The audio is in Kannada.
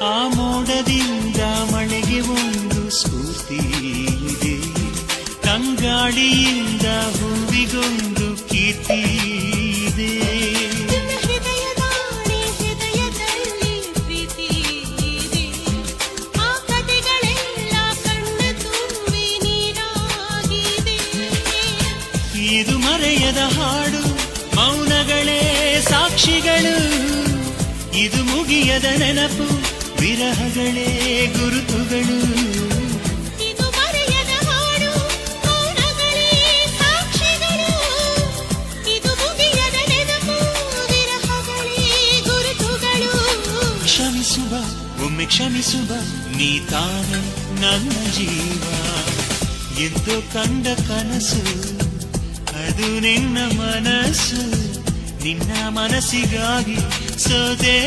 ಆ ಮೋಡದಿಂದ ಮಳೆಗೆ ಒಂದು ಸ್ಫೂರ್ತಿ ಇದೆ, ತಂಗಾಳಿಯಿಂದ ಹೂವಿಗೊಂದು ಕೀರ್ತಿ ಇದೆ. ಹೃದಯದಲ್ಲಿ ಪ್ರೀತಿ ಇದೆ, ಆ ಕಥೆಗಳೆಲ್ಲ ಕಣ್ಣ ತುಂಬಿ ನೀರಾಗಿದೆ. ಇದು ಮರೆಯದ ಹಾಡು, ಮೌನಗಳೇ ಸಾಕ್ಷಿಗಳು. ಇದು ಮುಗಿಯದ ನೆನಪು, ವಿರಹಗಳೇ ಗುರುತುಗಳು. ಇದು ಮರೆಯದ ಹಾಡು, ಮೌನಗಳೇ ಸಾಕ್ಷಿಗಳು. ಇದು ಮುಗಿಯದ ನೆನಪು, ವಿರಹಗಳೇ ಗುರುತುಗಳು. ಕ್ಷಮಿಸುವ, ಒಮ್ಮೆ ಕ್ಷಮಿಸುವ, ನೀ ತಾನೆ ನನ್ನ ಜೀವ. ಎಂದು ಕಂಡ ಕನಸು ಅದು ನಿನ್ನ ಮನಸ್ಸು, ನಿನ್ನ ಮನಸ್ಸಿಗಾಗಿ ಸೋದೆ.